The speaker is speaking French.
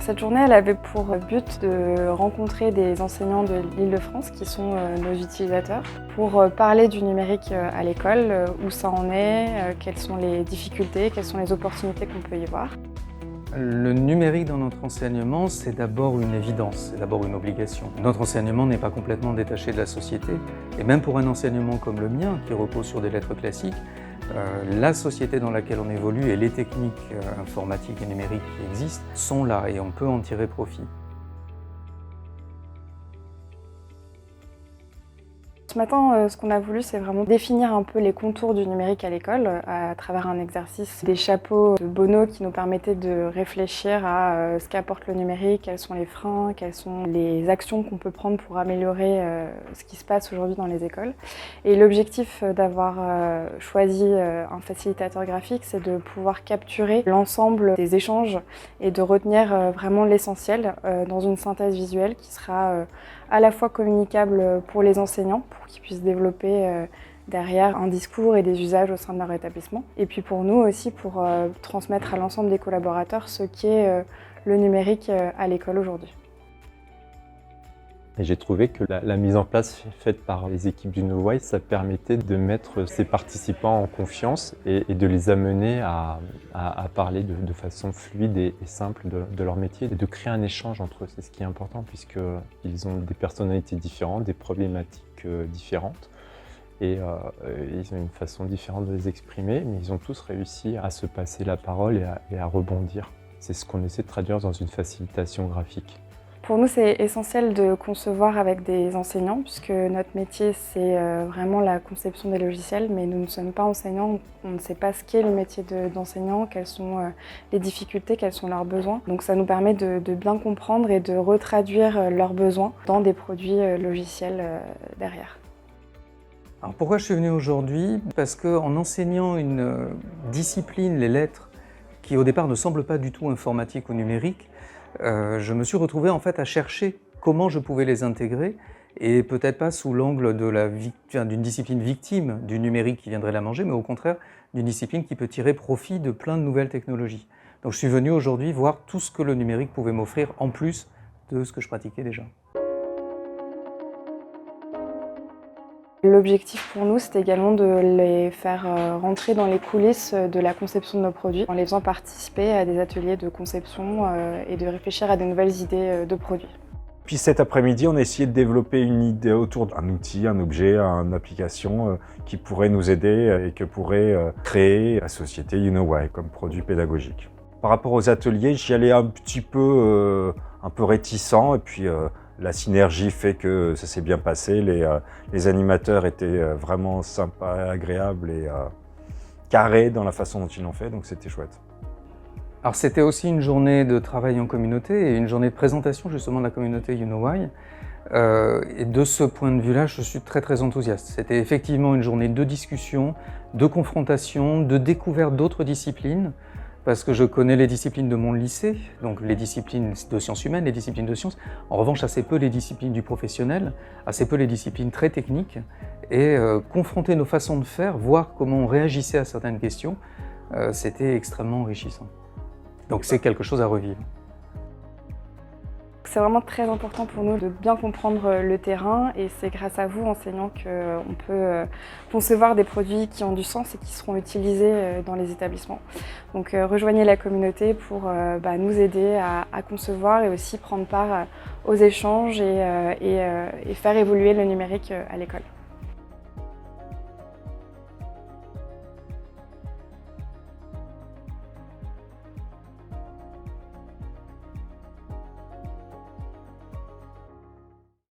Cette journée, elle avait pour but de rencontrer des enseignants de l'Île-de-France qui sont nos utilisateurs pour parler du numérique à l'école, où ça en est, quelles sont les difficultés, quelles sont les opportunités qu'on peut y voir. Le numérique dans notre enseignement, c'est d'abord une évidence, c'est d'abord une obligation. Notre enseignement n'est pas complètement détaché de la société, et même pour un enseignement comme le mien, qui repose sur des lettres classiques, la société dans laquelle on évolue et les techniques informatiques et numériques qui existent sont là et on peut en tirer profit. Ce matin, ce qu'on a voulu, c'est vraiment définir un peu les contours du numérique à l'école à travers un exercice des chapeaux de Bono qui nous permettait de réfléchir à ce qu'apporte le numérique, quels sont les freins, quelles sont les actions qu'on peut prendre pour améliorer ce qui se passe aujourd'hui dans les écoles. Et l'objectif d'avoir choisi un facilitateur graphique, c'est de pouvoir capturer l'ensemble des échanges et de retenir vraiment l'essentiel dans une synthèse visuelle qui sera à la fois communicable pour les enseignants, pour qu'ils puissent développer derrière un discours et des usages au sein de leur établissement. Et puis pour nous aussi, pour transmettre à l'ensemble des collaborateurs ce qu'est le numérique à l'école aujourd'hui. Et j'ai trouvé que la mise en place faite par les équipes du Knowwise, ça permettait de mettre ces participants en confiance et de les amener à parler de façon fluide et simple de leur métier et de créer un échange entre eux. C'est ce qui est important puisqu'ils ont des personnalités différentes, des problématiques différentes et ils ont une façon différente de les exprimer, mais ils ont tous réussi à se passer la parole et à rebondir. C'est ce qu'on essaie de traduire dans une facilitation graphique. Pour nous, c'est essentiel de concevoir avec des enseignants, puisque notre métier, c'est vraiment la conception des logiciels, mais nous ne sommes pas enseignants, on ne sait pas ce qu'est le métier d'enseignant, quelles sont les difficultés, quels sont leurs besoins. Donc ça nous permet de bien comprendre et de retraduire leurs besoins dans des produits logiciels derrière. Alors pourquoi je suis venu aujourd'hui? Parce qu'en enseignant une discipline, les lettres, qui au départ ne semble pas du tout informatique ou numérique, je me suis retrouvé en fait à chercher comment je pouvais les intégrer et peut-être pas sous l'angle d'une discipline victime du numérique qui viendrait la manger, mais au contraire d'une discipline qui peut tirer profit de plein de nouvelles technologies. Donc je suis venu aujourd'hui voir tout ce que le numérique pouvait m'offrir en plus de ce que je pratiquais déjà. L'objectif pour nous, c'était également de les faire rentrer dans les coulisses de la conception de nos produits, en les faisant participer à des ateliers de conception et de réfléchir à de nouvelles idées de produits. Puis cet après-midi, on a essayé de développer une idée autour d'un outil, un objet, une application qui pourrait nous aider et que pourrait créer la société YouKnowWhy comme produit pédagogique. Par rapport aux ateliers, j'y allais un peu réticent et puis la synergie fait que ça s'est bien passé. Les animateurs étaient vraiment sympas, agréables et carrés dans la façon dont ils l'ont fait, donc c'était chouette. Alors c'était aussi une journée de travail en communauté et une journée de présentation justement de la communauté YouKnowWhy. Et de ce point de vue-là, je suis très enthousiaste. C'était effectivement une journée de discussion, de confrontation, de découverte d'autres disciplines, parce que je connais les disciplines de mon lycée, donc les disciplines de sciences humaines, les disciplines de sciences. En revanche, assez peu les disciplines du professionnel, assez peu les disciplines très techniques. Et confronter nos façons de faire, voir comment on réagissait à certaines questions, c'était extrêmement enrichissant. Donc c'est quelque chose à revivre. C'est vraiment très important pour nous de bien comprendre le terrain et c'est grâce à vous, enseignants, qu'on peut concevoir des produits qui ont du sens et qui seront utilisés dans les établissements. Donc rejoignez la communauté pour nous aider à concevoir et aussi prendre part aux échanges et faire évoluer le numérique à l'école.